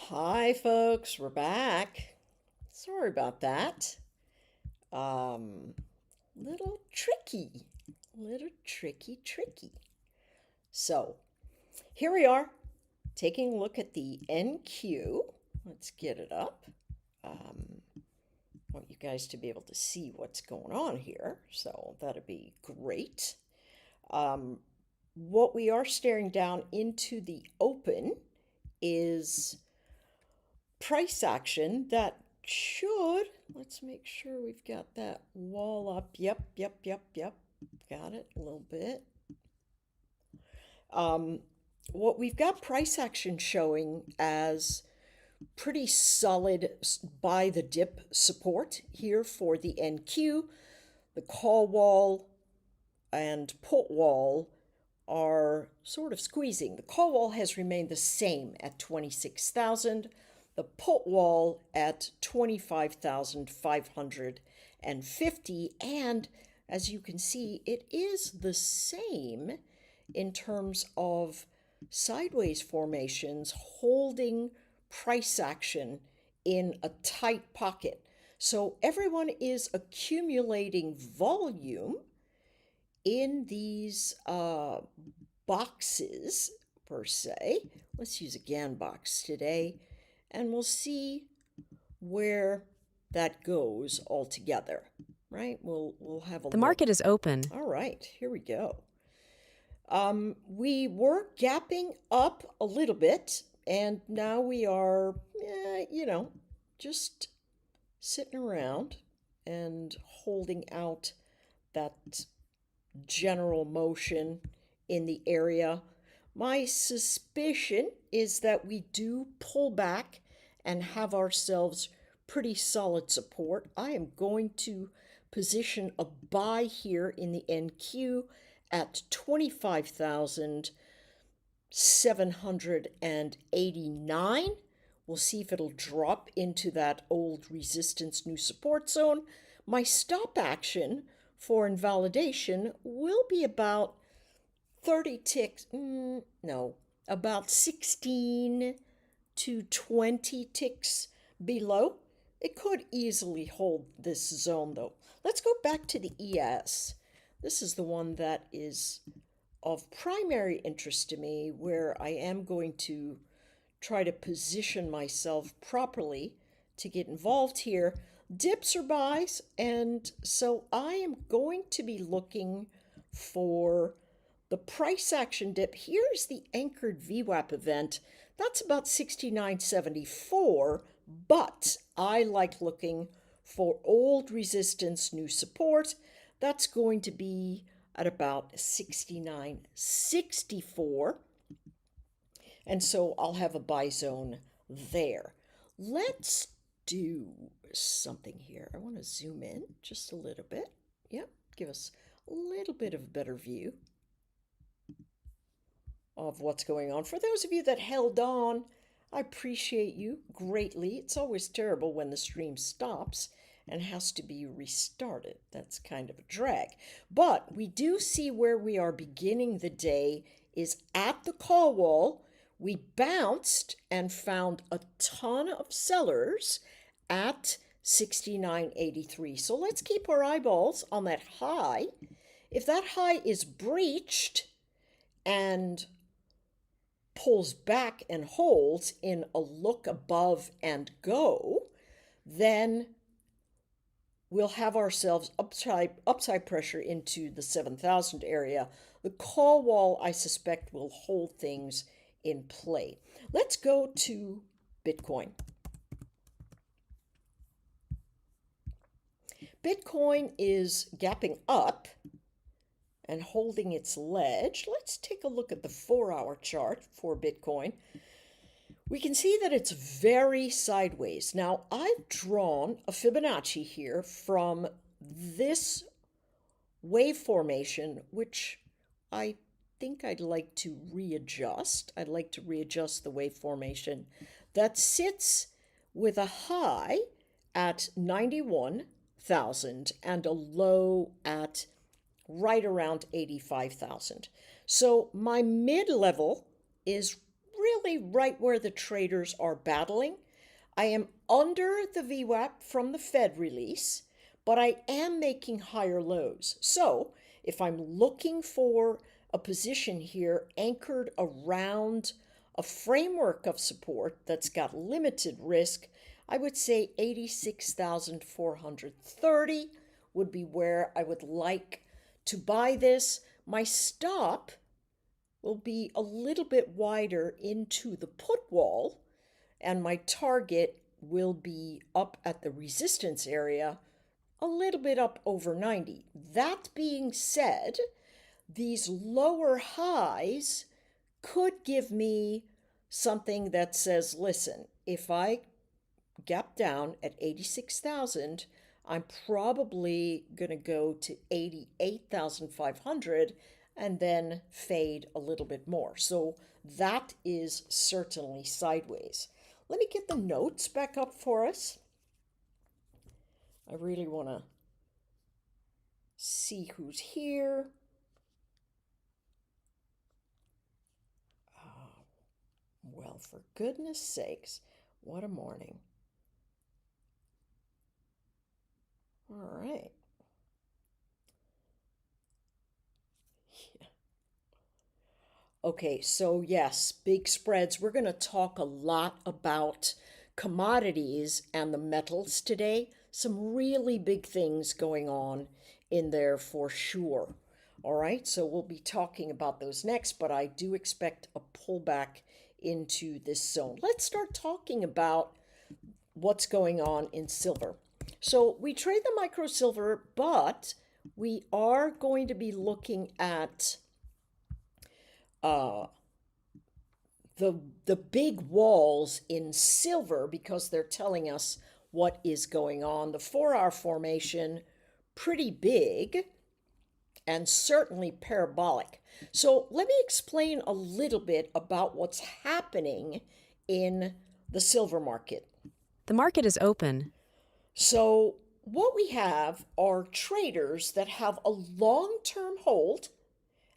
Hi, folks, we're back. Sorry about that. Um, little tricky, little tricky. So, here we are, taking a look at the NQ. Let's get it up. Um, I want you guys to be able to see what's going on here, so that'd be great. Um, what we are staring down into the open is price action that should, let's make sure we've got that wall up. Yep. Got it a little bit. Um, what we've got price action showing as pretty solid buy the dip support here for the NQ. The call wall and put wall are sort of squeezing. The call wall has remained the same at 26,000. The put wall at 25,550. And as you can see, it is the same in terms of sideways formations holding price action in a tight pocket. So everyone is accumulating volume in these boxes, per se. Let's use a GAN box today, and we'll see where that goes altogether, right? We'll have a The look. market is open. All right, here we go. We were gapping up a little bit, and now we are, just sitting around and holding out that general motion in the area. My suspicion is that we do pull back and have ourselves pretty solid support. I am going to position a buy here in the NQ at 25,789. We'll see if it'll drop into that old resistance new support zone. My stop action for invalidation will be about 30 ticks, no, about 16 to 20 ticks below. It could easily hold this zone though. Let's go back to the ES. This is the one that is of primary interest to me, where I am going to try to position myself properly to get involved here. Dips or buys, and so I am going to be looking for the price action dip. Here's the anchored VWAP event. That's about 69.74, but I like looking for old resistance, new support. That's going to be at about 69.64. And so I'll have a buy zone there. Let's do something here. I want to zoom in just a little bit. Yep, give us a little bit of a better view of what's going on. For those of you that held on, I appreciate you greatly. It's always terrible when the stream stops and has to be restarted. That's kind of a drag. But we do see where we are beginning the day is at the call wall. We bounced and found a ton of sellers at 69.83. So let's keep our eyeballs on that high. If that high is breached and pulls back and holds in a look above and go, then we'll have ourselves upside pressure into the 7,000 area. The call wall, I suspect, will hold things in play. Let's go to Bitcoin. Bitcoin is gapping up and holding its ledge. Let's take a look at the 4-hour chart for Bitcoin. We can see that it's very sideways. Now, I've drawn a Fibonacci here from this wave formation, which I think I'd like to readjust. I'd like to readjust the wave formation that sits with a high at 91,000 and a low at right around 85,000. So my mid-level is really right where the traders are battling. I am under the VWAP from the Fed release, but I am making higher lows. So if I'm looking for a position here anchored around a framework of support that's got limited risk, I would say 86,430 would be where I would like to buy this. My stop will be a little bit wider into the put wall, and my target will be up at the resistance area, a little bit up over 90. That being said, these lower highs could give me something that says, listen, if I gap down at 86,000, I'm probably going to go to 88,500 and then fade a little bit more. So that is certainly sideways. Let me get the notes back up for us. I really want to see who's here. Well, for goodness sakes, what a morning. All right. Yeah. Okay, so yes, big spreads. We're going to talk a lot about commodities and the metals today. Some really big things going on in there for sure. All right, so we'll be talking about those next, but I do expect a pullback into this zone. Let's start talking about what's going on in silver. So we trade the micro silver, but we are going to be looking at the big walls in silver because they're telling us what is going on. The 4-hour formation, pretty big and certainly parabolic. So let me explain a little bit about what's happening in the silver market. The market is open. So what we have are traders that have a long-term hold,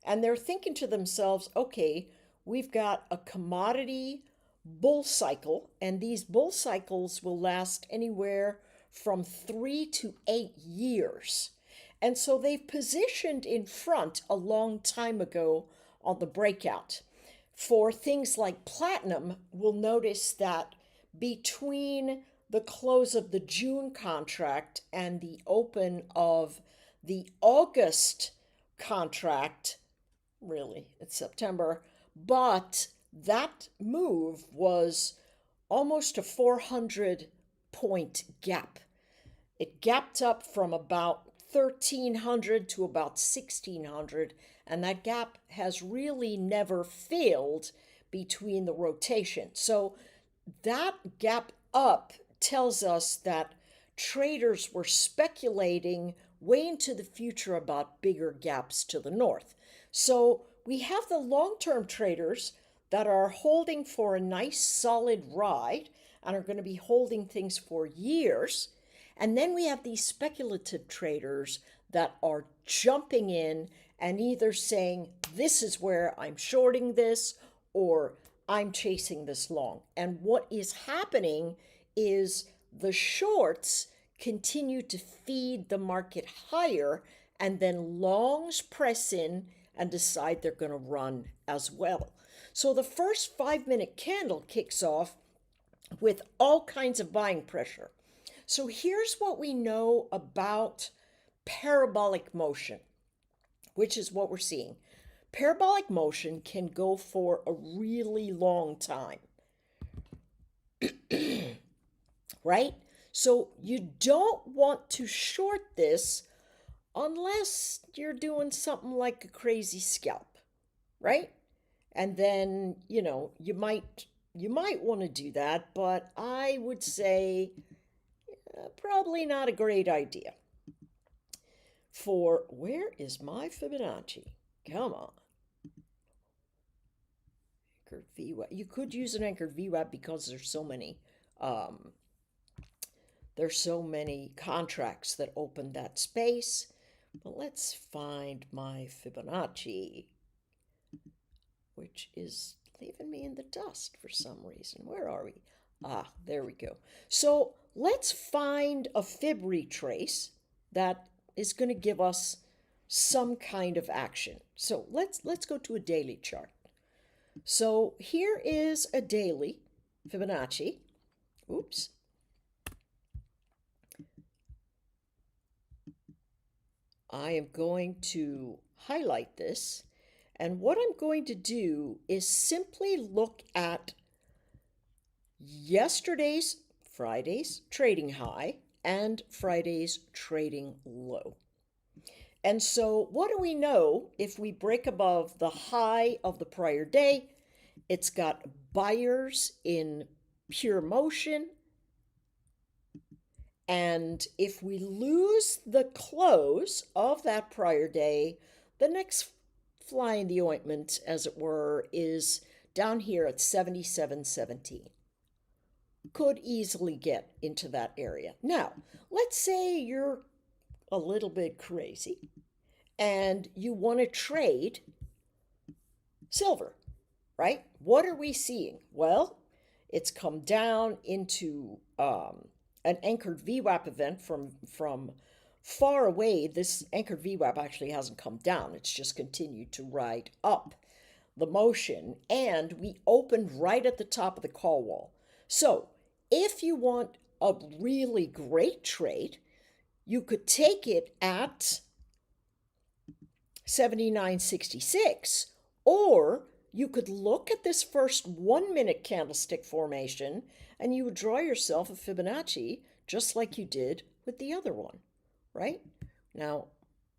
and they're thinking to themselves, okay, we've got a commodity bull cycle, and these bull cycles will last anywhere from 3 to 8 years. And so they've positioned in front a long time ago on the breakout. For things like platinum, we'll notice that between the close of the June contract and the open of the August contract, really, it's September, but that move was almost a 400-point gap. It gapped up from about 1,300 to about 1,600, and that gap has really never filled between the rotation. So that gap up tells us that traders were speculating way into the future about bigger gaps to the north. So we have the long-term traders that are holding for a nice solid ride and are going to be holding things for years. And then we have these speculative traders that are jumping in and either saying, this is where I'm shorting this, or I'm chasing this long. And what is happening is the shorts continue to feed the market higher, and then longs press in and decide they're going to run as well. So the first 5-minute candle kicks off with all kinds of buying pressure. So here's what we know about parabolic motion, which is what we're seeing. Parabolic motion can go for a really long time, right? So you don't want to short this unless you're doing something like a crazy scalp, right? And then, you might want to do that, but I would say probably not a great idea. For where is my Fibonacci? Come on. Anchored VWAP. You could use an anchored VWAP because there's so many contracts that open that space. But let's find my Fibonacci, which is leaving me in the dust for some reason. Where are we? Ah, there we go. So let's find a fib retrace that is going to give us some kind of action. So let's go to a daily chart. So here is a daily Fibonacci. Oops. I am going to highlight this, and what I'm going to do is simply look at yesterday's, Friday's trading high and Friday's trading low. And so what do we know if we break above the high of the prior day? It's got buyers in pure motion. And if we lose the close of that prior day, the next fly in the ointment, as it were, is down here at 77.17. Could easily get into that area. Now, let's say you're a little bit crazy and you want to trade silver, right? What are we seeing? Well, it's come down into an anchored VWAP event from far away. This anchored VWAP actually hasn't come down. It's just continued to ride up the motion, and we opened right at the top of the call wall. So if you want a really great trade, you could take it at 79.66, or you could look at this first 1 minute candlestick formation and you would draw yourself a Fibonacci just like you did with the other one, right? Now,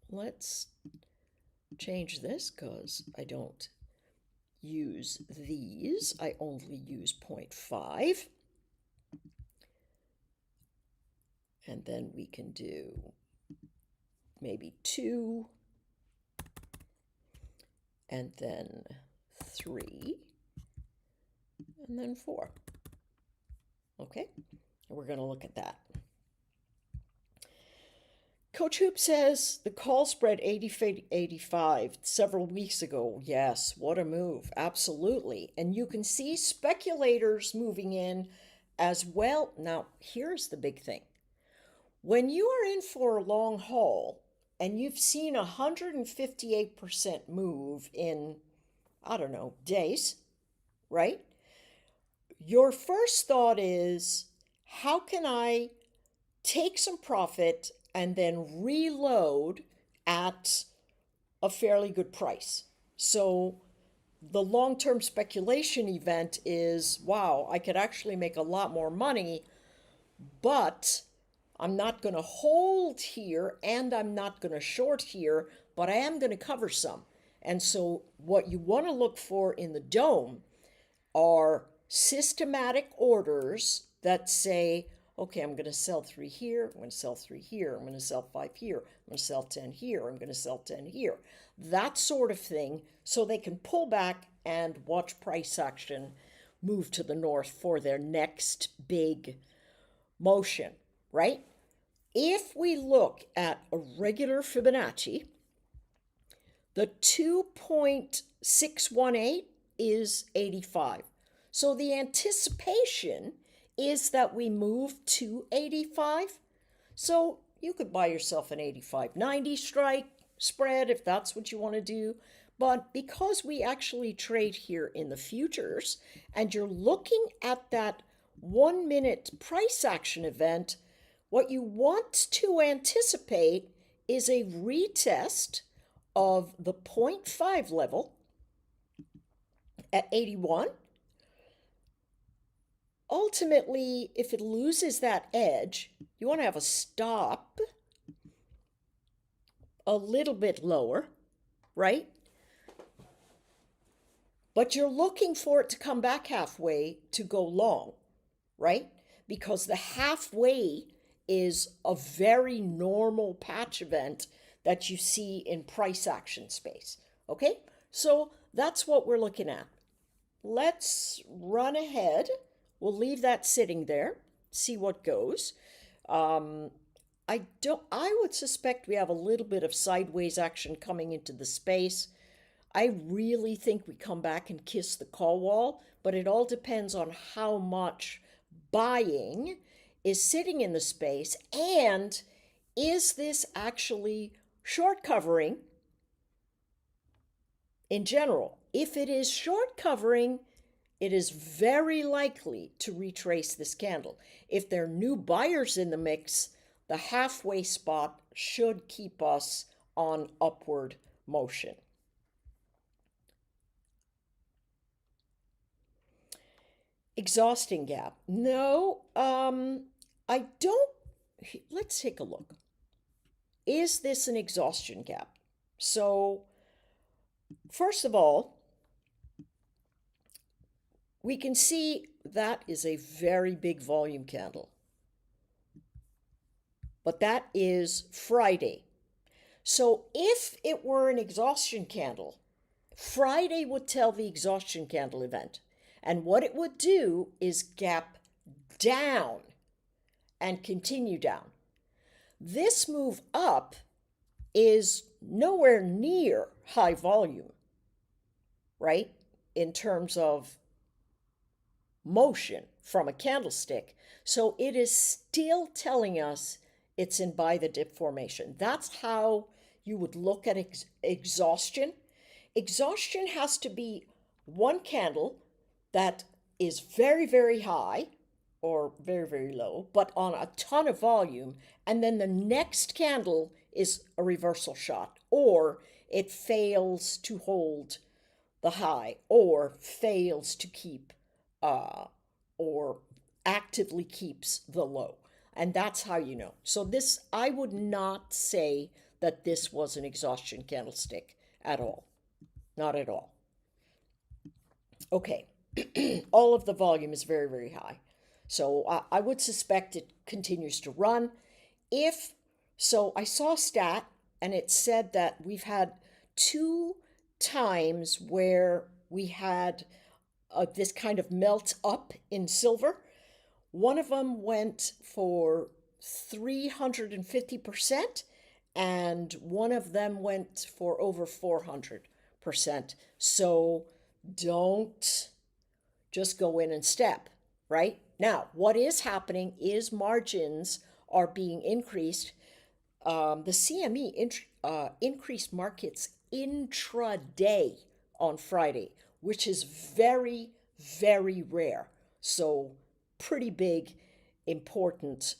let's change this because I don't use these. I only use 0.5. And then we can do maybe 2, and then 3, and then 4. Okay, and we're going to look at that. Coach Hoop says the call spread 80-85 several weeks ago. Yes, what a move. Absolutely. And you can see speculators moving in as well. Now, here's the big thing. When you are in for a long haul and you've seen a 158% move in, I don't know, days, right? Your first thought is, how can I take some profit and then reload at a fairly good price? So the long-term speculation event is, wow, I could actually make a lot more money, but I'm not going to hold here and I'm not going to short here, but I am going to cover some. And so what you want to look for in the dome are systematic orders that say, okay, I'm going to sell 3 here, I'm going to sell 3 here, I'm going to sell 5 here, I'm going to sell 10 here, I'm going to sell 10 here. That sort of thing, so they can pull back and watch price action move to the north for their next big motion, right? If we look at a regular Fibonacci, the 2.618 is 85. So the anticipation is that we move to 85. So you could buy yourself an 85.90 strike spread if that's what you want to do. But because we actually trade here in the futures and you're looking at that 1 minute price action event, what you want to anticipate is a retest of the 0.5 level at 81. Ultimately, if it loses that edge, you want to have a stop a little bit lower, right? But you're looking for it to come back halfway to go long, right? Because the halfway is a very normal patch event that you see in price action space, okay? So that's what we're looking at. Let's run ahead. We'll leave that sitting there, see what goes. I would suspect we have a little bit of sideways action coming into the space. I really think we come back and kiss the call wall, but it all depends on how much buying is sitting in the space, and is this actually short covering in general? If it is short covering, it is very likely to retrace this candle. If there are new buyers in the mix, the halfway spot should keep us on upward motion. Exhausting gap. No, I don't. Let's take a look. Is this an exhaustion gap? So, first of all, we can see that is a very big volume candle. But that is Friday. So if it were an exhaustion candle, Friday would tell the exhaustion candle event. And what it would do is gap down and continue down. This move up is nowhere near high volume, right? In terms of motion from a candlestick. So it is still telling us it's in buy the dip formation. That's how you would look at exhaustion. Exhaustion has to be one candle that is very, very high or very, very low, but on a ton of volume, and then the next candle is a reversal shot, or it fails to hold the high, or fails to keep, or actively keeps the low. And that's how you know. So this, I would not say that this was an exhaustion candlestick at all. Not at all. Okay, all of the volume is very, very high. So I would suspect it continues to run. If so, I saw a stat and it said that we've had 2 times where we had this kind of melt up in silver. One of them went for 350%, and one of them went for over 400%. So don't just go in and step, right? Now, what is happening is margins are being increased. The CME increased markets intraday on Friday, which is very, very rare. So pretty big, important.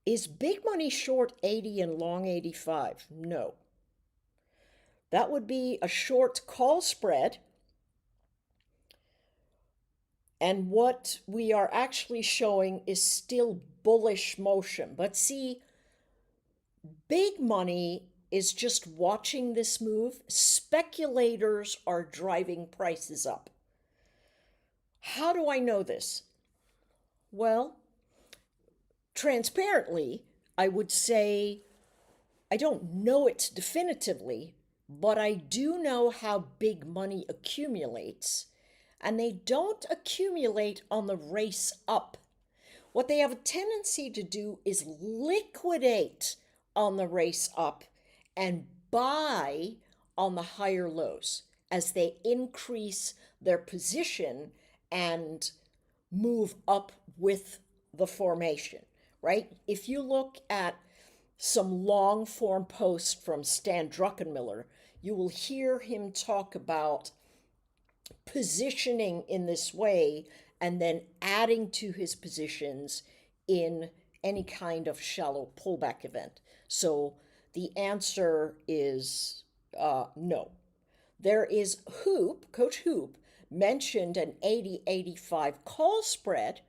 Is big money short 80 and long 85? No. That would be a short call spread. And what we are actually showing is still bullish motion. But see, big money is just watching this move. Speculators are driving prices up. How do I know this? Well, transparently, I would say I don't know it definitively, but I do know how big money accumulates. And they don't accumulate on the race up. What they have a tendency to do is liquidate on the race up and buy on the higher lows as they increase their position and move up with the formation, right? If you look at some long form posts from Stan Druckenmiller, you will hear him talk about positioning in this way and then adding to his positions in any kind of shallow pullback event. So the answer is no. There is Coach Hoop mentioned an 80-85 call spread.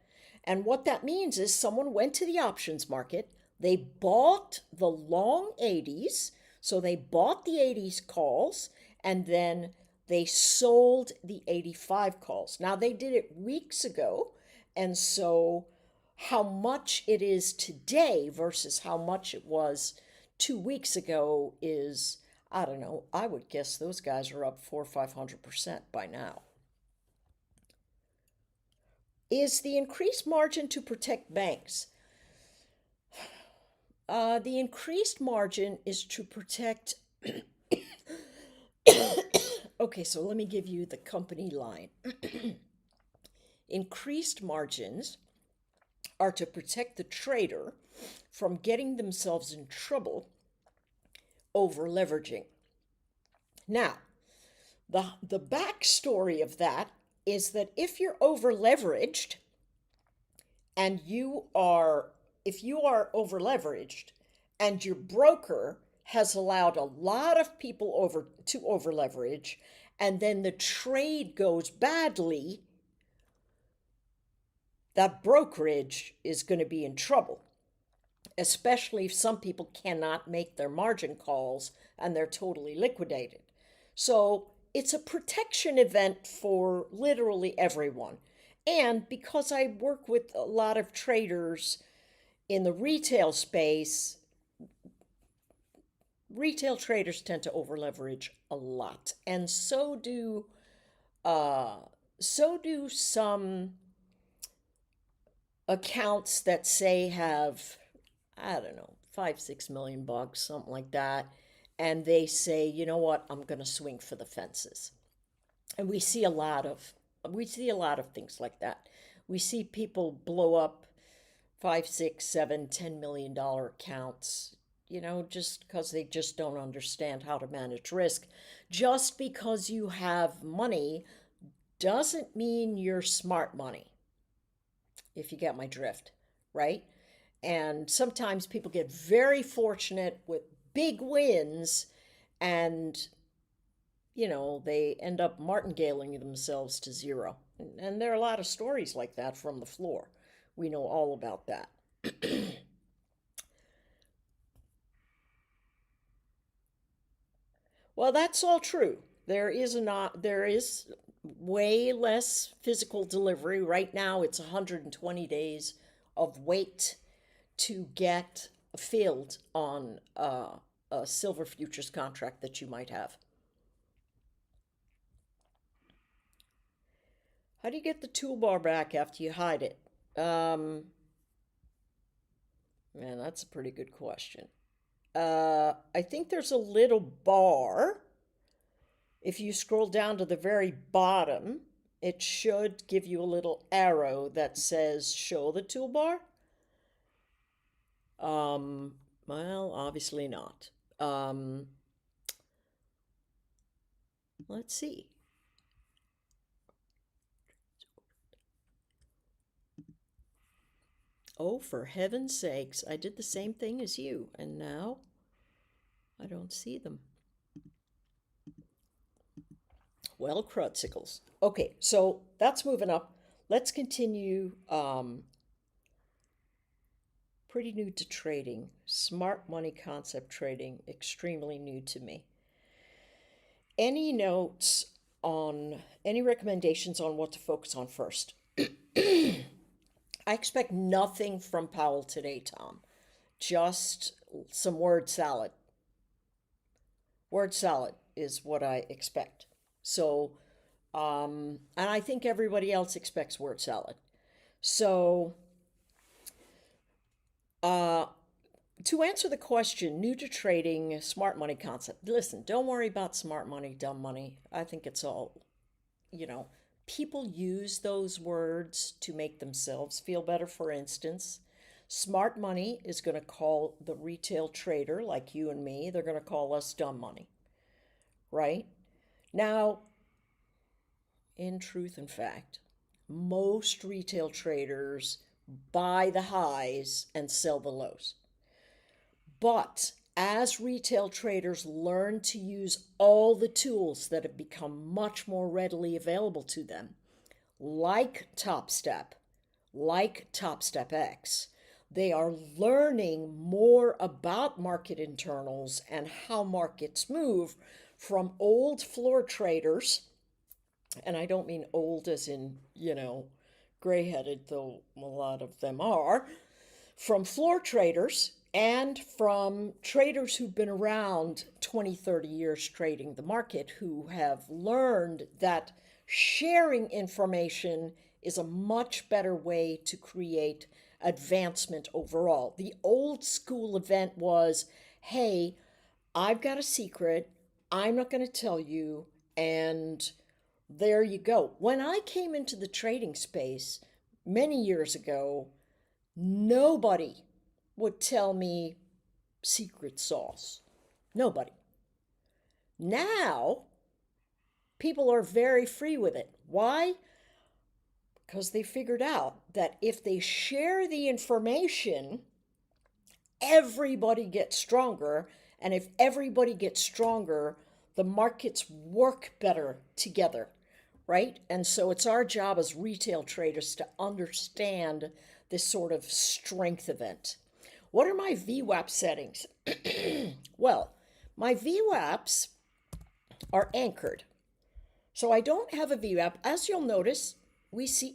And what that means is someone went to the options market, they bought the long 80s, so they bought the 80s calls, and then they sold the 85 calls. Now, they did it weeks ago, and so how much it is today versus how much it was 2 weeks ago is, I don't know, I would guess those guys are up 400 or 500% by now. Is the increased margin to protect banks? The increased margin is to protect Okay, so let me give you the company line. Increased margins are to protect the trader from getting themselves in trouble over leveraging. Now, the backstory of that is that if you're over leveraged and if you are over leveraged and your broker has allowed a lot of people over leverage, and then the trade goes badly, that brokerage is going to be in trouble, especially if some people cannot make their margin calls and they're totally liquidated. So it's a protection event for literally everyone. And because I work with a lot of traders in the retail space, retail traders tend to over leverage a lot. And so do some accounts that say have, I don't know, 5-6 million bucks, something like that. And they say, you know what, I'm going to swing for the fences. And we see a lot of things like that. We see people blow up 5, 6, 7, $10 million accounts, just because they just don't understand how to manage risk. Just because you have money doesn't mean you're smart money, if you get my drift, right? And sometimes people get very fortunate with big wins and, they end up martingaling themselves to zero. And there are a lot of stories like that from the floor. We know all about that. Well, that's all true. There is way less physical delivery. Right now it's 120 days of wait to get filled on a silver futures contract that you might have. How do you get the toolbar back after you hide it? Um, Man, that's a pretty good question. I think there's a little bar. If you scroll down to the very bottom, it should give you a little arrow that says show the toolbar. Well, obviously not. Um, let's see. Oh, for heaven's sakes, I did the same thing as you, and now I don't see them. Well, crudsicles. Okay, so that's moving up. Let's continue. Pretty new to trading. Smart money concept trading, extremely new to me. Any notes on, any recommendations on what to focus on first? I expect nothing from Powell today, Tom. Just some word salad. Word salad is what I expect. So, and I think everybody else expects word salad. So, uh, to answer the question, new to trading, smart money concept. Listen, don't worry about smart money, dumb money. I think it's all, you know, people use those words to make themselves feel better. For instance, smart money is going to call the retail trader like you and me, they're going to call us dumb money, right? Now, in truth and fact, most retail traders buy the highs and sell the lows. But as retail traders learn to use all the tools that have become much more readily available to them, like Topstep, like Topstep X, they are learning more about market internals and how markets move from old floor traders. And I don't mean old as in, gray headed, though a lot of them are, from floor traders and from traders who've been around 20, 30 years trading the market, who have learned that sharing information is a much better way to create advancement overall. The old school event was, hey, I've got a secret. I'm not going to tell you. And there you go. When I came into the trading space many years ago, nobody would tell me secret sauce. Nobody. Now, people are very free with it. Why? Because they figured out that if they share the information, everybody gets stronger. And if everybody gets stronger, the markets work better together, right? And so it's our job as retail traders to understand this sort of strength event. What are my VWAP settings? Well, my VWAPs are anchored. So I don't have a VWAP. As you'll notice, we see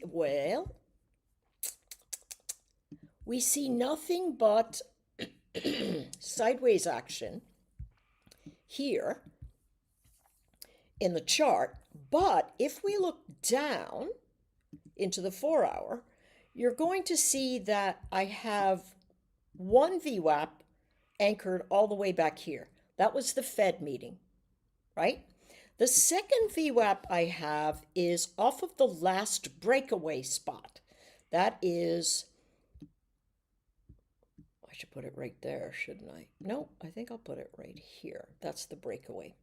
nothing but sideways action here in the chart. But if we look down into the 4-hour, you're going to see that I have one VWAP anchored all the way back here. That was the Fed meeting, right? The second VWAP I have is off of the last breakaway spot. That is, I should put it right there, shouldn't I? No, I think I'll put it right here. That's the breakaway.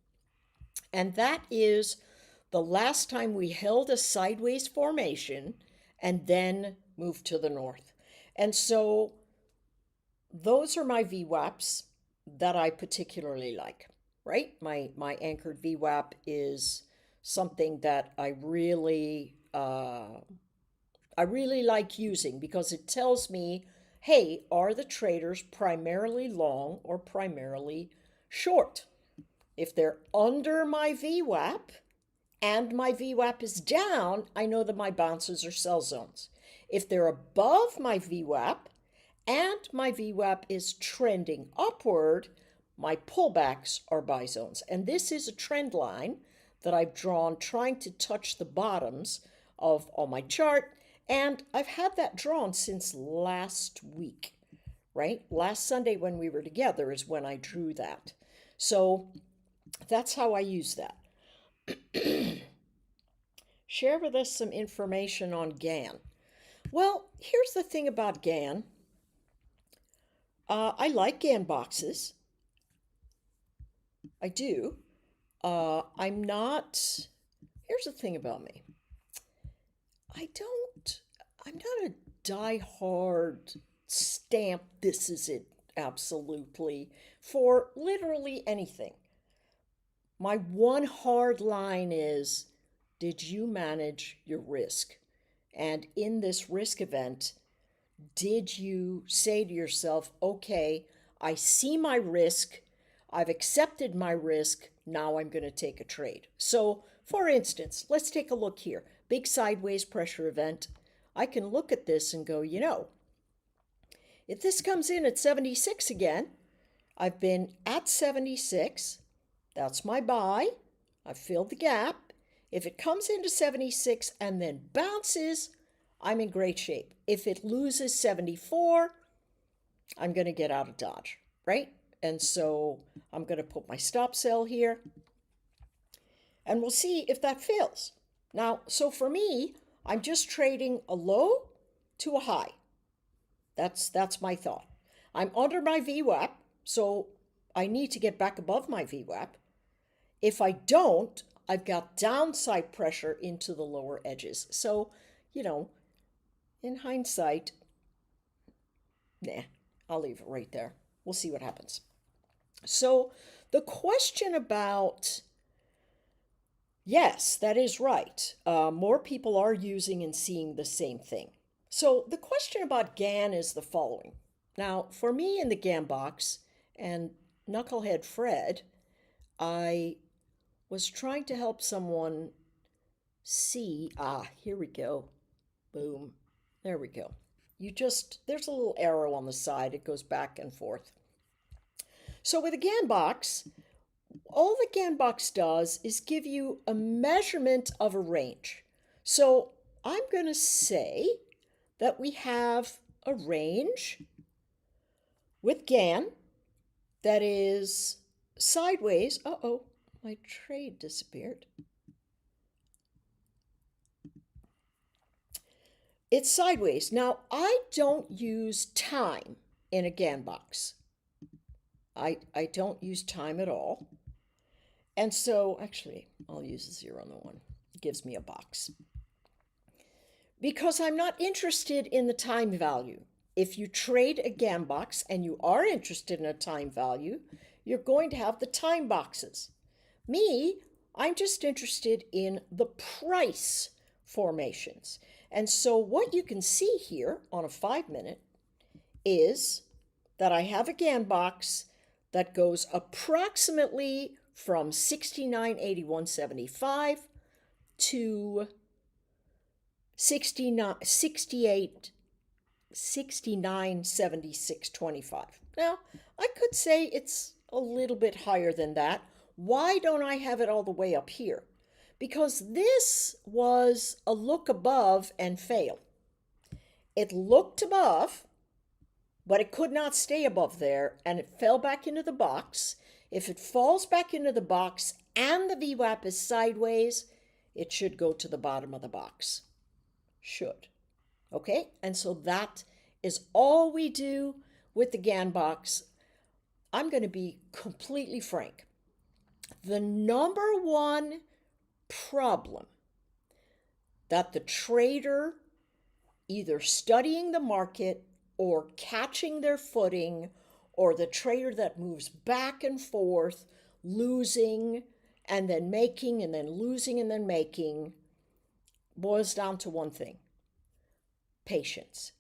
And that is the last time we held a sideways formation and then moved to the north. And so those are my VWAPs that I particularly like, right? My anchored VWAP is something that I really like using because it tells me, hey, are the traders primarily long or primarily short? If they're under my VWAP and my VWAP is down, I know that my bounces are sell zones. If they're above my VWAP and my VWAP is trending upward, my pullbacks are buy zones. And this is a trend line that I've drawn trying to touch the bottoms of on my chart. And I've had that drawn since last week, right? Last Sunday when we were together is when I drew that. So that's how I use that. Share with us some information on GAN. Well, here's the thing about GAN. I like GAN boxes. I do. I'm not. Here's the thing about me. I'm not a die-hard stamp, this is it, absolutely, for literally anything. My one hard line is, did you manage your risk? And in this risk event, did you say to yourself, okay, I see my risk, I've accepted my risk, now I'm going to take a trade? So, for instance, let's take a look here. Big sideways pressure event. I can look at this and go, if this comes in at 76 again, I've been at 76, that's my buy, I've filled the gap. If it comes into 76 and then bounces, I'm in great shape. If it loses 74, I'm going to get out of Dodge, right? And so I'm going to put my stop sell here, and we'll see if that fails. Now, so for me, I'm just trading a low to a high. That's my thought. I'm under my VWAP, so I need to get back above my VWAP. If I don't, I've got downside pressure into the lower edges. So, in hindsight, I'll leave it right there. We'll see what happens. So the question about, yes, that is right. More people are using and seeing the same thing. So the question about GAN is the following. Now, for me in the GAN box and Knucklehead Fred, I was trying to help someone see, here we go. Boom. There we go. There's a little arrow on the side. It goes back and forth. So with a GAN box, all the GAN box does is give you a measurement of a range. So I'm going to say that we have a range with GAN that is sideways. my trade disappeared. It's sideways. Now, I don't use time in a GAN box. I don't use time at all. And so, actually, I'll use a 0 and the 1. It gives me a box. Because I'm not interested in the time value. If you trade a GAN box and you are interested in a time value, you're going to have the time boxes. Me, I'm just interested in the price formations. And so what you can see here on a 5-minute is that I have a GAN box that goes approximately from 69.8175 to 69.7625. Now, I could say it's a little bit higher than that. Why don't I have it all the way up here? Because this was a look above and fail. It looked above, but it could not stay above there, and it fell back into the box. If it falls back into the box and the VWAP is sideways, it should go to the bottom of the box. Should. Okay? And so that is all we do with the GAN box. I'm going to be completely frank. The number one problem that the trader, either studying the market or catching their footing, or the trader that moves back and forth, losing and then making and then losing and then making, boils down to one thing: patience.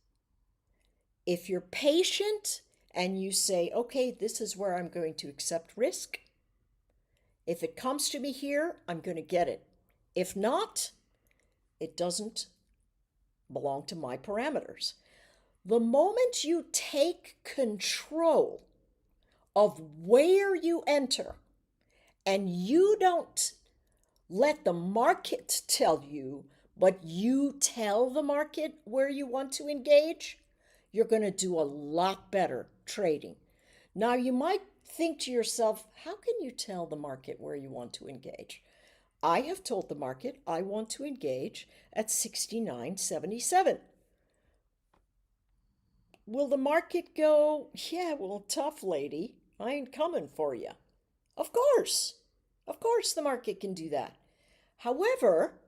If you're patient and you say, okay, this is where I'm going to accept risk. If it comes to me here, I'm going to get it. If not, it doesn't belong to my parameters. The moment you take control of where you enter and you don't let the market tell you, but you tell the market where you want to engage, you're going to do a lot better trading. Now, you might think to yourself, how can you tell the market where you want to engage? I have told the market I want to engage at 69.77. Will the market go, yeah, well, tough lady, I ain't coming for you? Of course. Of course the market can do that. However,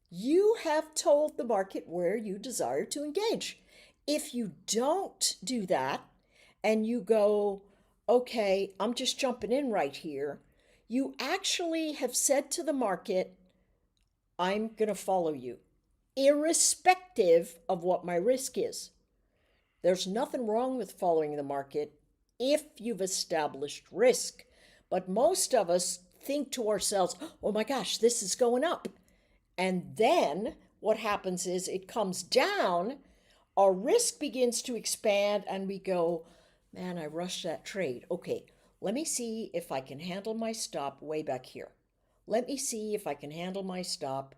you have told the market where you desire to engage. If you don't do that and you go, okay, I'm just jumping in right here, you actually have said to the market, I'm going to follow you, irrespective of what my risk is. There's nothing wrong with following the market if you've established risk. But most of us think to ourselves, oh my gosh, this is going up. And then what happens is it comes down, our risk begins to expand, and we go, man, I rushed that trade. Okay, let me see if I can handle my stop way back here. Let me see if I can handle my stop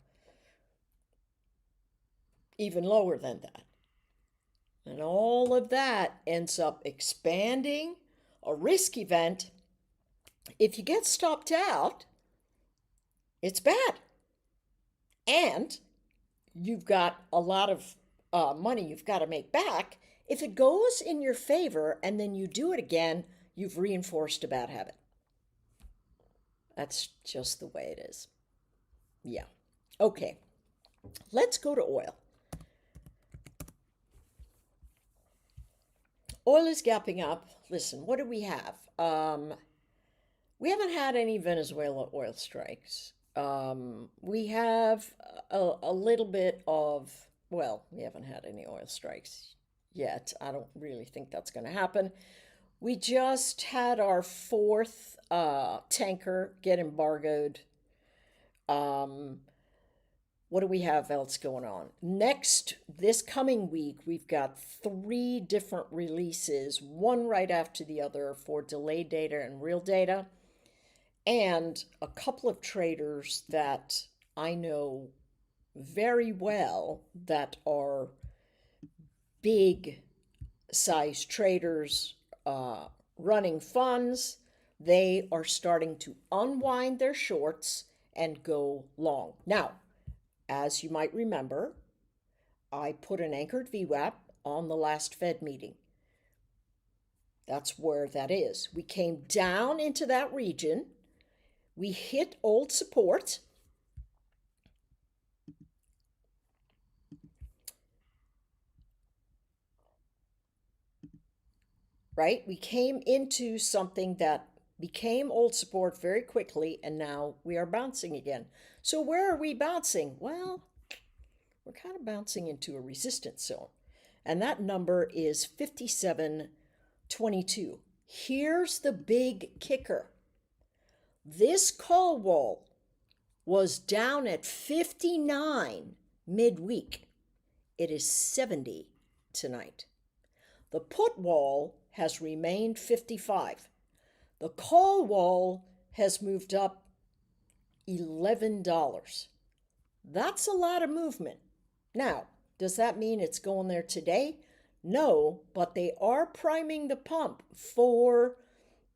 even lower than that. And all of that ends up expanding a risk event. If you get stopped out, it's bad. And you've got a lot of money you've got to make back. If it goes in your favor and then you do it again, you've reinforced a bad habit. That's just the way it is. Yeah. Okay. Let's go to oil. Oil is gapping up. Listen, what do we have? We haven't had any Venezuela oil strikes. We have a little bit of, well, we haven't had any oil strikes yet. I don't really think that's going to happen. We just had our fourth tanker get embargoed. What do we have else going on? Next, this coming week, we've got 3 different releases, one right after the other for delayed data and real data. And a couple of traders that I know very well that are big size traders running funds they are starting to unwind their shorts and go long. Now, as you might remember, I put an anchored VWAP on the last Fed meeting. That's where that is. We came down into that region. We hit old support. Right? We came into something that became old support very quickly, and now we are bouncing again. So where are we bouncing? Well, we're kind of bouncing into a resistance zone, and that number is 57.22. Here's the big kicker. This call wall was down at 59 midweek. It is 70 tonight. The put wall has remained 55. The call wall has moved up $11. That's a lot of movement. Now, does that mean it's going there today? No, but they are priming the pump for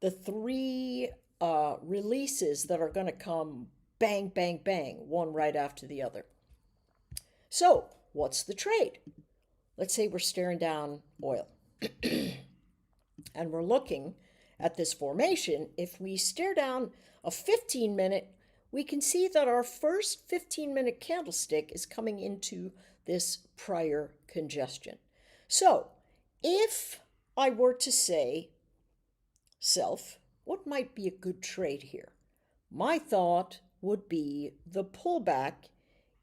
the three releases that are going to come bang, bang, bang, one right after the other. So, what's the trade? Let's say we're staring down oil and we're looking at this formation. If we stare down a 15-minute, we can see that our first 15-minute candlestick is coming into this prior congestion. So, if I were to say, self, what might be a good trade here? My thought would be the pullback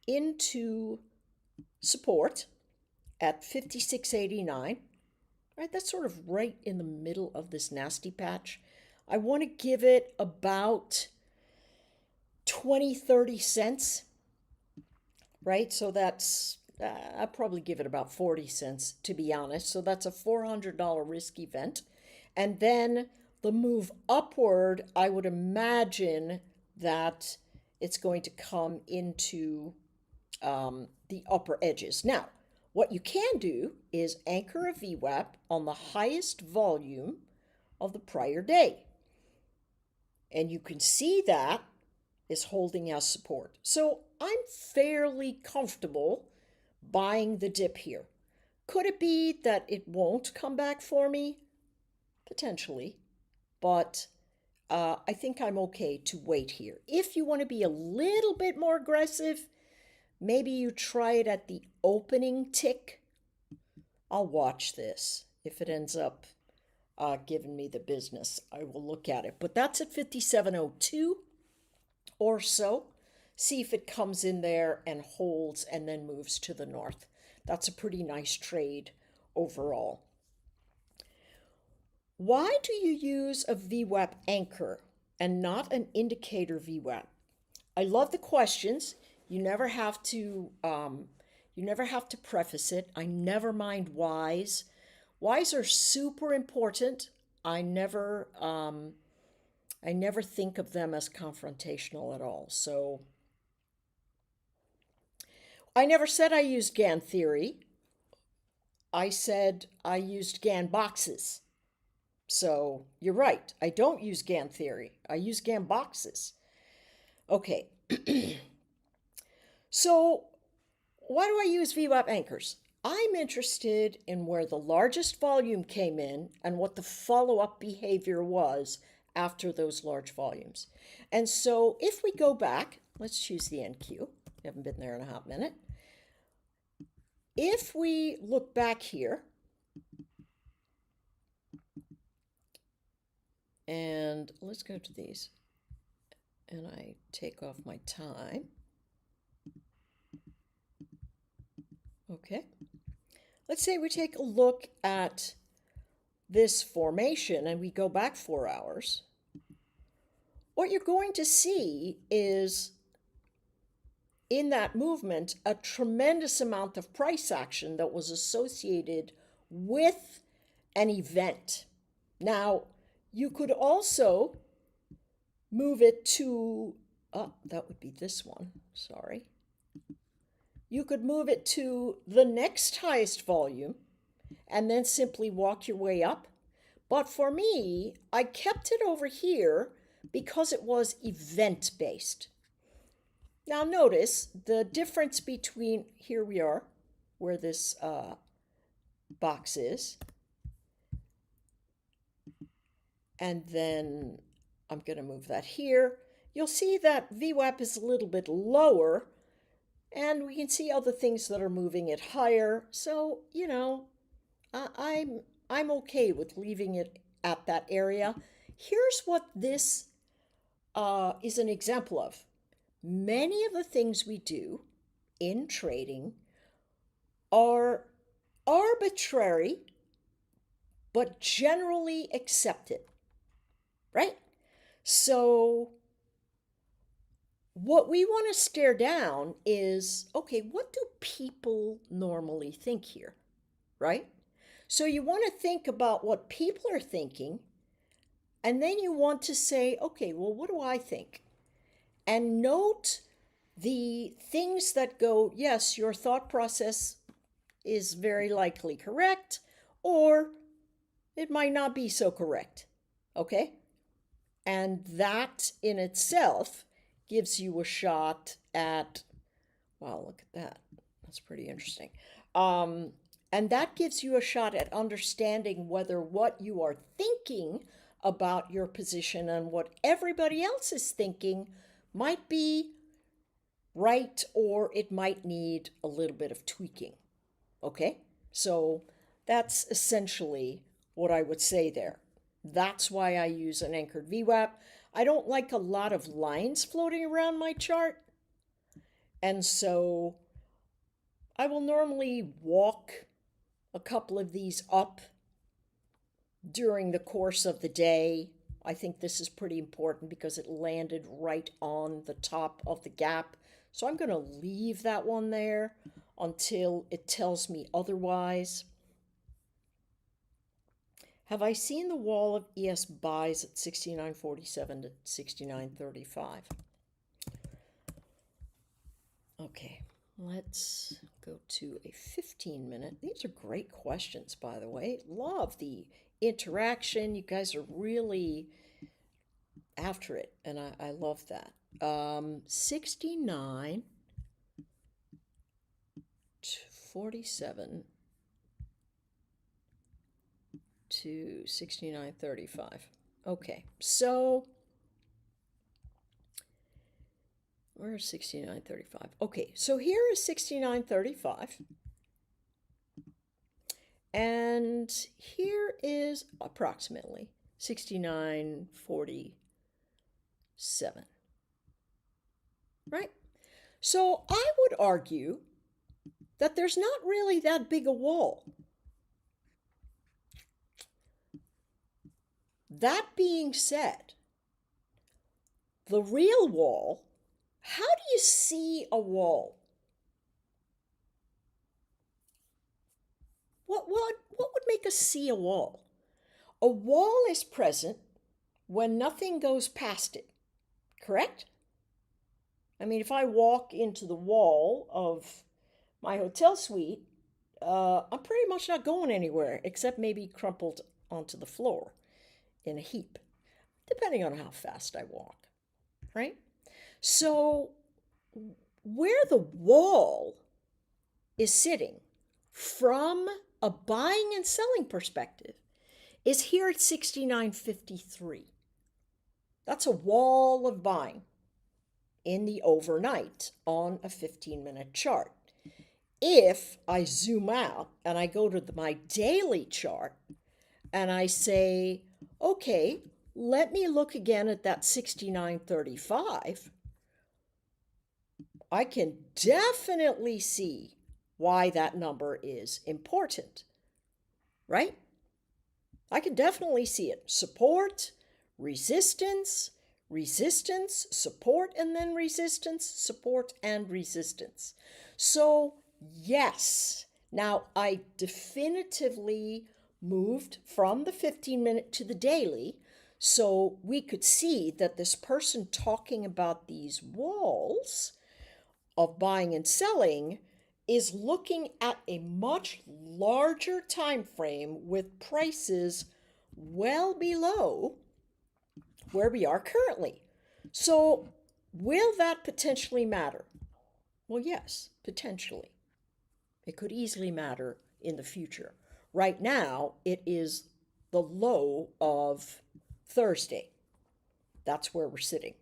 into support at 56.89. Right, that's sort of right in the middle of this nasty patch. I want to give it about 20-30 cents, right? So that's, I'll probably give it about 40 cents, to be honest. So that's a $400 risk event. And then the move upward, I would imagine that it's going to come into the upper edges. Now, what you can do is anchor a VWAP on the highest volume of the prior day. And you can see that is holding as support. So I'm fairly comfortable buying the dip here. Could it be that it won't come back for me? Potentially. But I think I'm okay to wait here. If you want to be a little bit more aggressive, maybe you try it at the opening tick. I'll watch this. If it ends up giving me the business, I will look at it. But that's at 57.02 or so. See if it comes in there and holds and then moves to the north. That's a pretty nice trade overall. Why do you use a VWAP anchor and not an indicator VWAP? I love the questions. You never have to preface it. I never mind whys. Whys are super important. I never think of them as confrontational at all. So I never said I used Gann theory. I said I used Gann boxes. So you're right. I don't use Gann theory. I use Gann boxes. Okay. So why do I use VWAP anchors? I'm interested in where the largest volume came in and what the follow-up behavior was after those large volumes. And so if we go back, let's choose the NQ. We haven't been there in a hot minute. If we look back here, and let's go to these, and I take off my time. Okay. Let's say we take a look at this formation and we go back 4 hours. What you're going to see is in that movement a tremendous amount of price action that was associated with an event. Now, you could also move it to, that would be this one, sorry. You could move it to the next highest volume and then simply walk your way up. But for me, I kept it over here because it was event-based. Now notice the difference between, here we are, where this box is, and then I'm going to move that here. You'll see that VWAP is a little bit lower, and we can see other things that are moving it higher. So, you know, I'm okay with leaving it at that area. Here's what this is an example of. Many of the things we do in trading are arbitrary but generally accepted, right? So what we want to stare down is, okay, what do people normally think here, right? So you want to think about what people are thinking, and then you want to say, okay, well, what do I think? And note the things that go, yes, your thought process is very likely correct, or it might not be so correct, okay? And that in itself gives you a shot at, wow, look at that. That's pretty interesting. And that gives you a shot at understanding whether what you are thinking about your position and what everybody else is thinking might be right, or it might need a little bit of tweaking. Okay? So that's essentially what I would say there. That's why I use an anchored VWAP. I don't like a lot of lines floating around my chart. And so I will normally walk a couple of these up during the course of the day. I think this is pretty important because it landed right on the top of the gap. So I'm going to leave that one there until it tells me otherwise. Have I seen the wall of ES buys at 69.47 to 69.35? Okay, let's go to a 15-minute. These are great questions, by the way. Love the interaction. You guys are really after it, and I love that. 69.47 to 69.35. Okay, so where's 69.35? Okay, so here is 69.35. And here is approximately 69.47. Right? So I would argue that there's not really that big a wall. That being said, the real wall, how do you see a wall? What would make us see a wall? A wall is present when nothing goes past it, correct? I mean, if I walk into the wall of my hotel suite, I'm pretty much not going anywhere except maybe crumpled onto the floor in a heap, depending on how fast I walk, right? So where the wall is sitting from a buying and selling perspective is here at 69.53. That's a wall of buying in the overnight on a 15-minute chart. If I zoom out and I go to my daily chart and I say, okay, let me look again at that 69.35, I can definitely see why that number is important, right? I can definitely see it. Support, resistance, resistance, support, and then resistance, support, and resistance. So, yes, now I definitively moved from the 15-minute to the daily, so we could see that this person talking about these walls of buying and selling is looking at a much larger time frame with prices well below where we are currently. So, will that potentially matter? Well, yes, potentially. It could easily matter in the future. Right now, it is the low of Thursday. That's where we're sitting,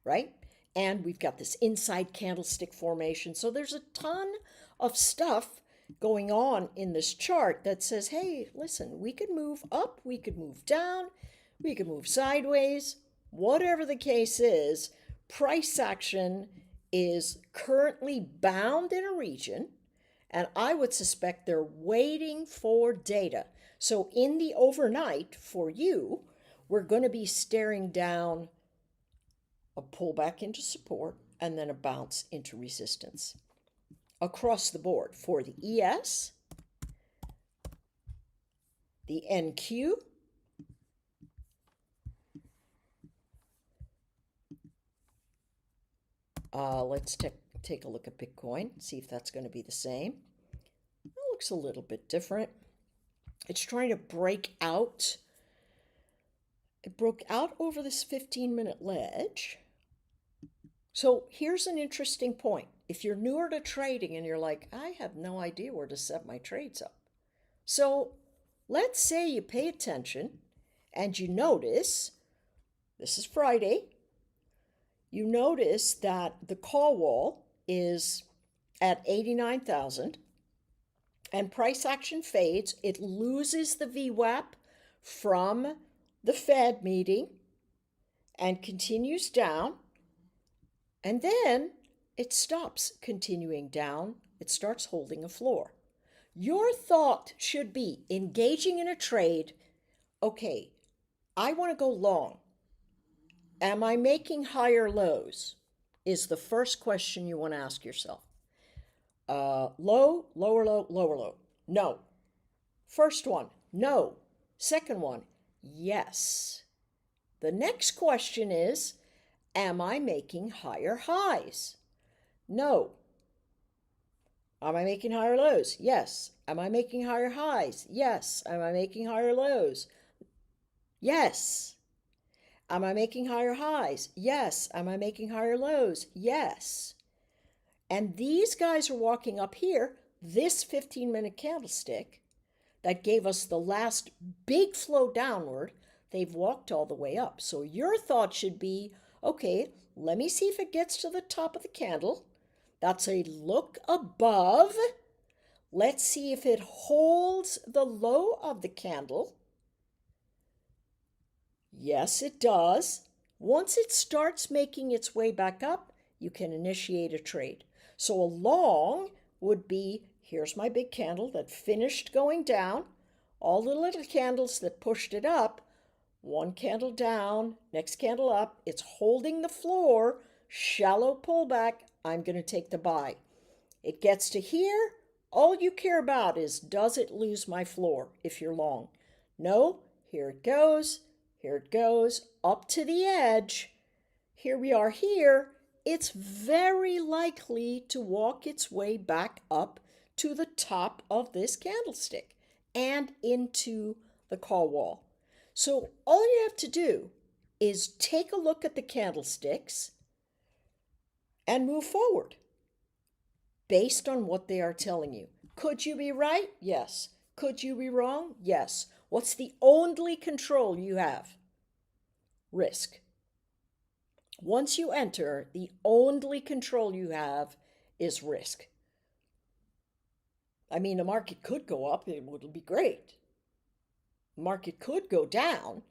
right? And we've got this inside candlestick formation. So there's a ton of stuff going on in this chart that says, hey, listen, we could move up, we could move down, we could move sideways. Whatever the case is, price action is currently bound in a region, and I would suspect they're waiting for data. So in the overnight, for you, we're going to be staring down a pullback into support and then a bounce into resistance across the board for the ES, the NQ, let's take a look at Bitcoin, see if that's going to be the same. It looks a little bit different. It's trying to break out. It broke out over this 15-minute ledge. So here's an interesting point. If you're newer to trading and you're like, I have no idea where to set my trades up. So let's say you pay attention and you notice, this is Friday, you notice that the call wall is at 89,000 and price action fades. It loses the VWAP from the Fed meeting and continues down. And then it stops continuing down. It starts holding a floor. Your thought should be engaging in a trade. Okay, I want to go long. Am I making higher lows? Is the first question you want to ask yourself. Low, lower low, lower low. No. First one, no. Second one, yes. The next question is, am I making higher highs? No. Am I making higher lows? Yes. Am I making higher highs? Yes. Am I making higher lows? Yes. Am I making higher highs? Yes. Am I making higher lows? Yes. And these guys are walking up here, this 15-minute candlestick that gave us the last big flow downward, they've walked all the way up. So your thought should be, okay, let me see if it gets to the top of the candle. That's a look above. Let's see if it holds the low of the candle. Yes, it does. Once it starts making its way back up, you can initiate a trade. So a long would be, here's my big candle that finished going down, all the little candles that pushed it up, one candle down, next candle up, it's holding the floor, shallow pullback, I'm going to take the buy. It gets to here, all you care about is, does it lose my floor if you're long? No, here it goes, up to the edge. Here we are here. It's very likely to walk its way back up to the top of this candlestick and into the call wall. So all you have to do is take a look at the candlesticks and move forward based on what they are telling you. Could you be right? Yes. Could you be wrong? Yes. What's the only control you have? Risk. Once you enter, the only control you have is risk. I mean, the market could go up, it would be great. The market could go down.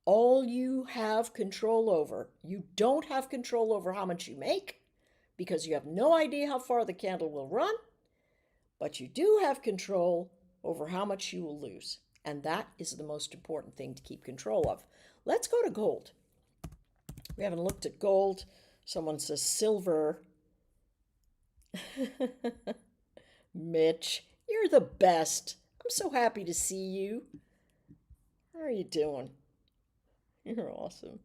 All you have control over, you don't have control over how much you make because you have no idea how far the candle will run, but you do have control over how much you will lose. And that is the most important thing to keep control of. Let's go to gold. We haven't looked at gold. Someone says silver. Mitch, you're the best. I'm so happy to see you. How are you doing? You're awesome.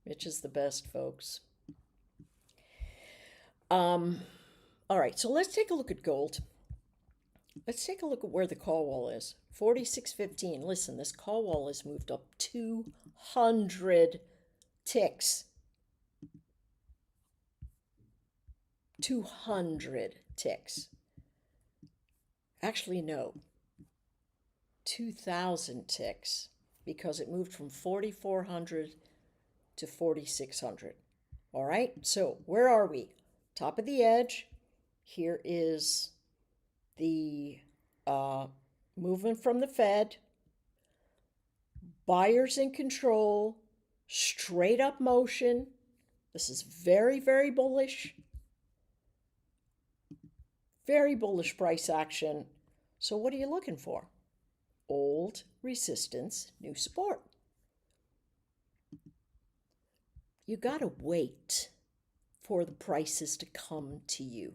Mitch is the best, folks. All right, so let's take a look at gold. Let's take a look at where the call wall is. 46.15. Listen, this call wall has moved up 200 ticks. 200 ticks. Actually, no. 2,000 ticks because it moved from 4,400 to 4,600. All right, so where are we? Top of the edge. Here is the movement from the Fed. Buyers in control. Straight up motion. This is very, very bullish. Very bullish price action. So what are you looking for? Old resistance, new support. You gotta wait for the prices to come to you.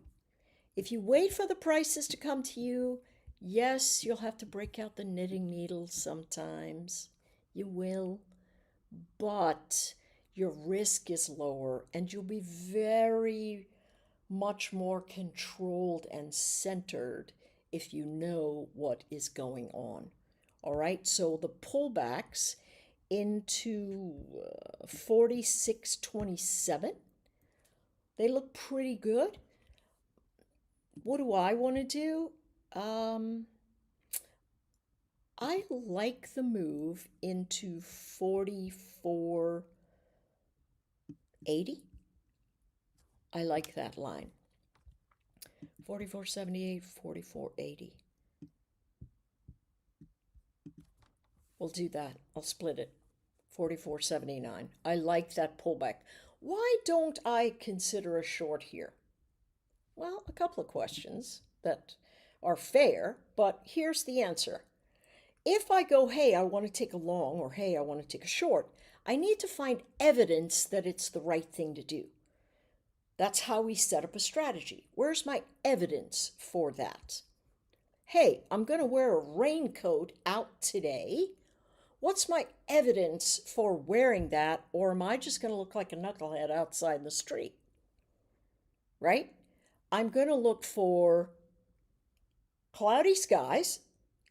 If you wait for the prices to come to you, yes, you'll have to break out the knitting needle sometimes. You will. But your risk is lower and you'll be very much more controlled and centered if you know what is going on. All right, so the pullbacks into 46.27, they look pretty good. What do I want to do? I like the move into 44.80. I like that line. 44.78, 44.80. We'll do that. I'll split it. 44.79. I like that pullback. Why don't I consider a short here? Well, a couple of questions that are fair, but here's the answer. If I go, hey, I want to take a long, or hey, I want to take a short, I need to find evidence that it's the right thing to do. That's how we set up a strategy. Where's my evidence for that? Hey, I'm going to wear a raincoat out today. What's my evidence for wearing that? Or am I just going to look like a knucklehead outside in the street? Right? I'm going to look for cloudy skies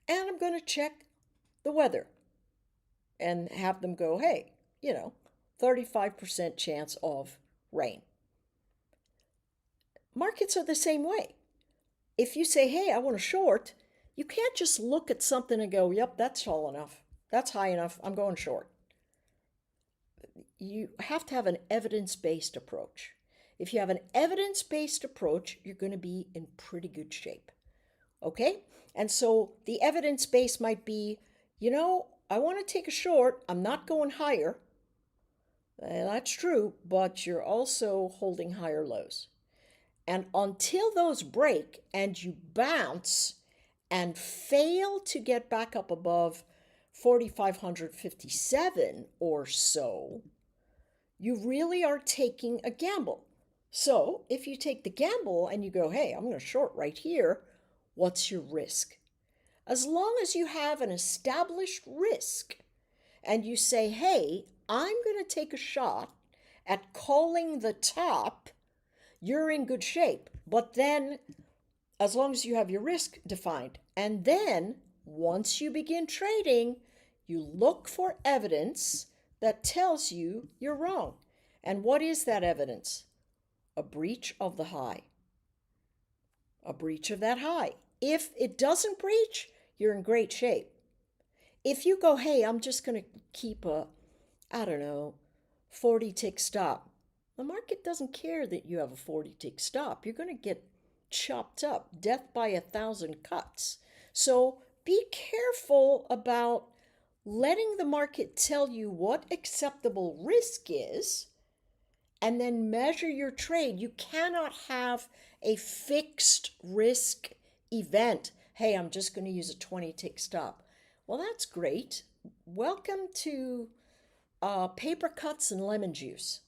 and I'm going to check the weather and have them go, hey, 35% chance of rain. Markets are the same way. If you say, hey, I want to short, you can't just look at something and go, yep, that's tall enough. That's high enough. I'm going short. You have to have an evidence-based approach. If you have an evidence-based approach, you're going to be in pretty good shape. Okay? And so the evidence base might be, I want to take a short. I'm not going higher. That's true, but you're also holding higher lows. And until those break and you bounce and fail to get back up above 4,557 or so, you really are taking a gamble. So if you take the gamble and you go, hey, I'm going to short right here, what's your risk? As long as you have an established risk and you say, hey, I'm going to take a shot at calling the top, you're in good shape. But then, as long as you have your risk defined, and then once you begin trading, you look for evidence that tells you you're wrong. And what is that evidence? A breach of the high. A breach of that high. If it doesn't breach, you're in great shape. If you go, hey, I'm just going to keep a, 40 tick stop. The market doesn't care that you have a 40 tick stop. You're going to get chopped up, death by 1,000 cuts. So be careful about letting the market tell you what acceptable risk is and then measure your trade. You cannot have a fixed risk event. Hey, I'm just going to use a 20 tick stop. Well, that's great. Welcome to paper cuts and lemon juice.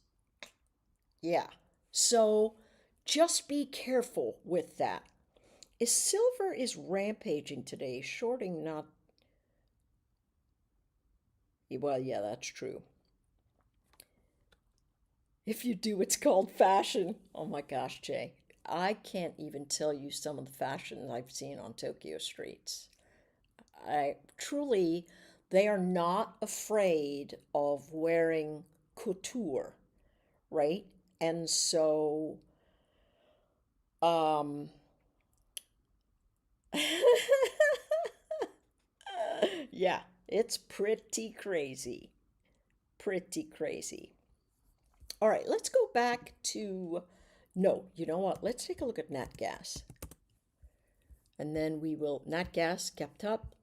Yeah. So just be careful with that. Silver is rampaging today, shorting not. Well, yeah, that's true. If you do, it's called fashion. Oh my gosh, Jay. I can't even tell you some of the fashions I've seen on Tokyo streets. I truly, they are not afraid of wearing couture, right? And so, um, yeah, it's pretty crazy. Pretty crazy. All right, let's go back to, no, you know what? Let's take a look at nat gas. And then we will, nat gas kept up.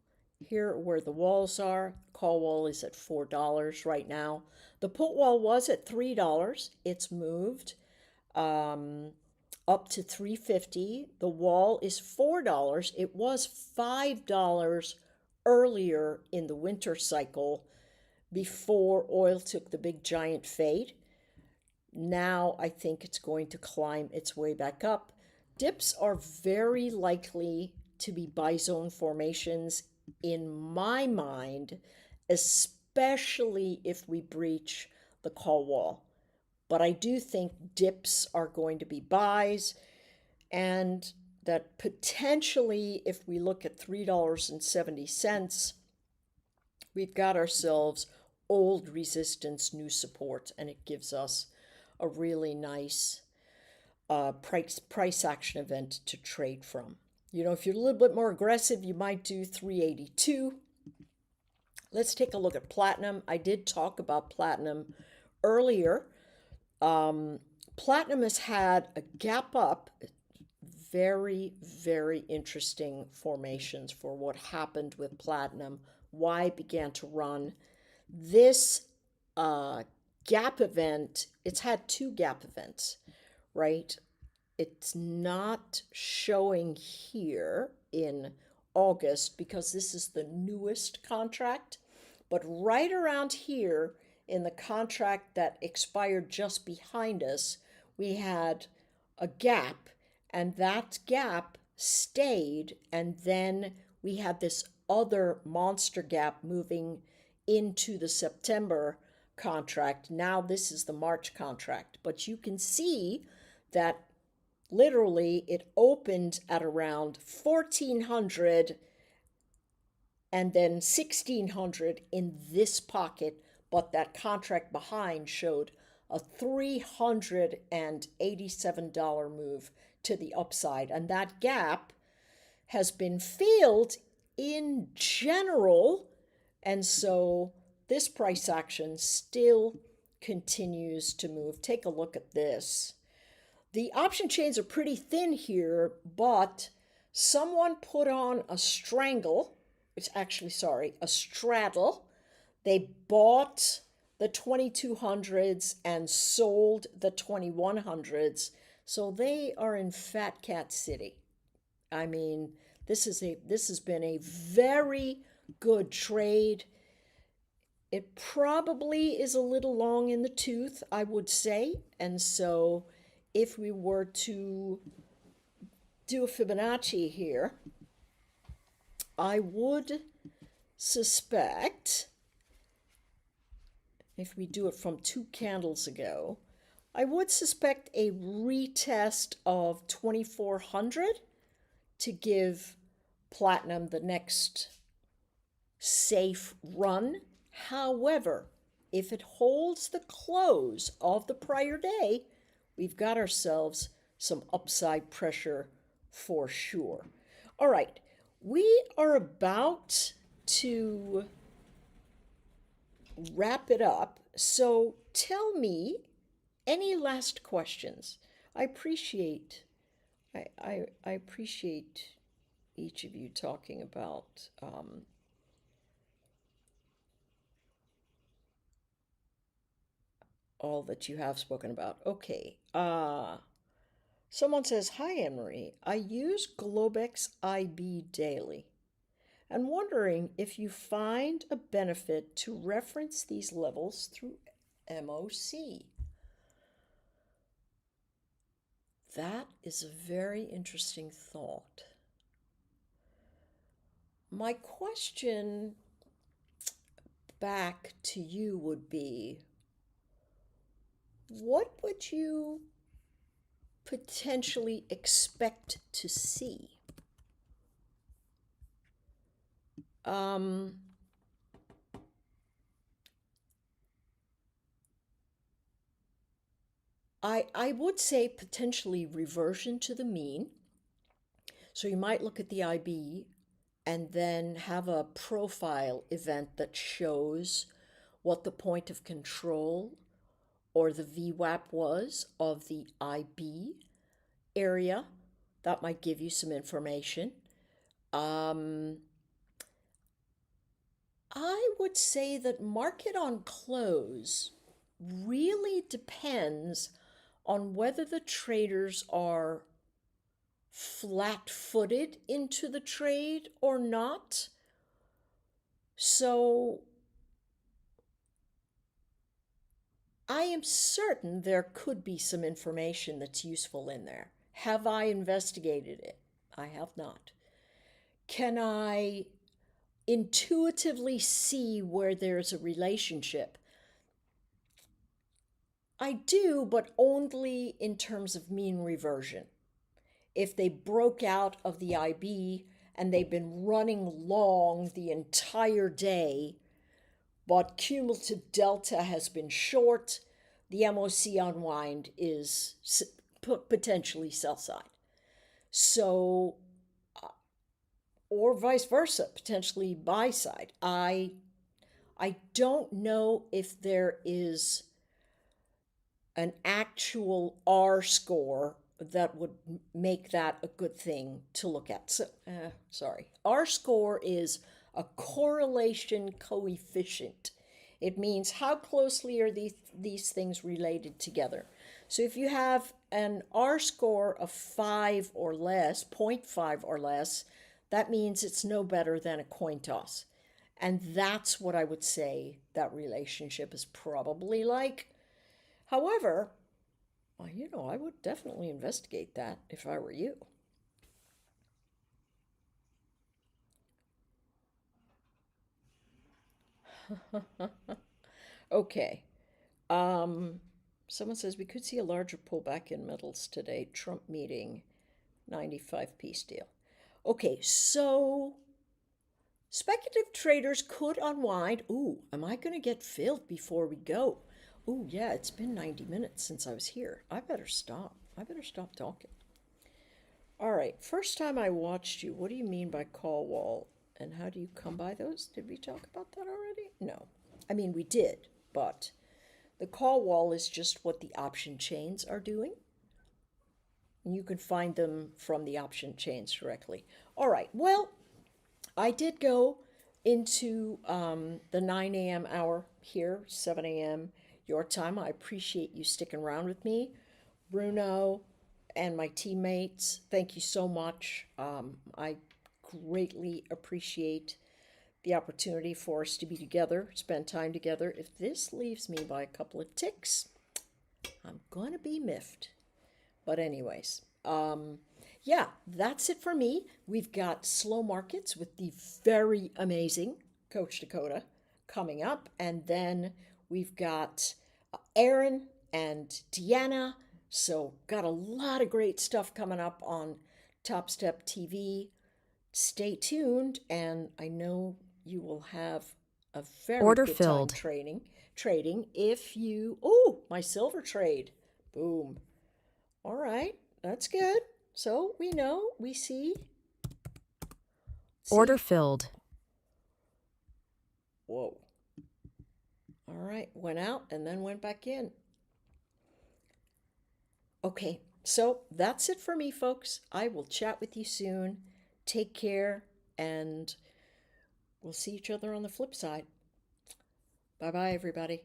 Here where the walls are, call wall is at $4 right now. The put wall was at $3. It's moved up to $3.50. The wall is $4. It was $5 earlier in the winter cycle before oil took the big giant fade. Now I think it's going to climb its way back up. Dips are very likely to be buy zone formations in my mind, especially if we breach the call wall. But I do think dips are going to be buys, and that potentially, if we look at $3.70, we've got ourselves old resistance, new support, and it gives us a really nice price action event to trade from. You know, if you're a little bit more aggressive, you might do 382. Let's take a look at platinum. I did talk about platinum earlier. Platinum has had a gap up, very, very interesting formations for what happened with platinum, why it began to run. This gap event, it's had two gap events, right? It's not showing here in August because this is the newest contract, but right around here in the contract that expired just behind us, we had a gap, and that gap stayed, and then we had this other monster gap moving into the September contract. Now this is the March contract, but you can see that literally it opened at around 1400 and then 1600 in this pocket, but that contract behind showed a $387 move to the upside, and that gap has been filled in general, and so this price action still continues to move. Take a look at this. The option chains are pretty thin here, but someone put on a strangle, it's actually, sorry, a straddle. They bought the 2200s and sold the 2100s. So they are in Fat Cat City. I mean, this has been a very good trade. It probably is a little long in the tooth, I would say. And so if we were to do a Fibonacci here, I would suspect, if we do it from 2 candles ago, I would suspect a retest of 2400 to give platinum the next safe run. However, if it holds the close of the prior day, we've got ourselves some upside pressure for sure. All right, we are about to wrap it up. So tell me any last questions. I appreciate I appreciate each of you talking about all that you have spoken about. Okay. Someone says, "Hi, Emery. I use Globex IB daily and wondering if you find a benefit to reference these levels through MOC." That is a very interesting thought. My question back to you would be, what would you potentially expect to see? I would say potentially reversion to the mean. So you might look at the IB and then have a profile event that shows what the point of control or the VWAP was of the IB area. That might give you some information. I would say that market on close really depends on whether the traders are flat-footed into the trade or not. So I am certain there could be some information that's useful in there. Have I investigated it? I have not. Can I intuitively see where there's a relationship? I do, but only in terms of mean reversion. If they broke out of the IB and they've been running long the entire day, but cumulative delta has been short, the MOC unwind is potentially sell side. So, or vice versa, potentially buy side. I don't know if there is an actual R score that would make that a good thing to look at. So, R score is a correlation coefficient. It means how closely are these things related together. So if you have an R score of 5 or less, 0.5 or less, that means it's no better than a coin toss. And that's what I would say that relationship is probably like. However, I would definitely investigate that if I were you. Okay. Someone says we could see a larger pullback in metals today. Trump meeting, 95 peace deal. Okay, so speculative traders could unwind. Ooh, am I going to get filled before we go? Ooh, yeah, it's been 90 minutes since I was here. I better stop. I better stop talking. All right, first time I watched you, what do you mean by call wall? And how do you come by those? Did we talk about that already? No. I mean, we did, but the call wall is just what the option chains are doing. And you can find them from the option chains directly. All right, well, I did go into the 9 a.m. hour here, 7 a.m. your time. I appreciate you sticking around with me. Bruno and my teammates, thank you so much. I greatly appreciate the opportunity for us to be together, spend time together. If this leaves me by a couple of ticks, I'm going to be miffed. But anyways, yeah, that's it for me. We've got slow markets with the very amazing Coach Dakota coming up. And then we've got Aaron and Deanna. So got a lot of great stuff coming up on TopstepTV. Stay tuned, and I know you will have a very Order good time filled. trading if you... Oh, my silver trade. Boom. All right, that's good. So we know, we see. Order filled. Whoa. All right, went out and then went back in. Okay, so that's it for me, folks. I will chat with you soon. Take care, and we'll see each other on the flip side. Bye-bye, everybody.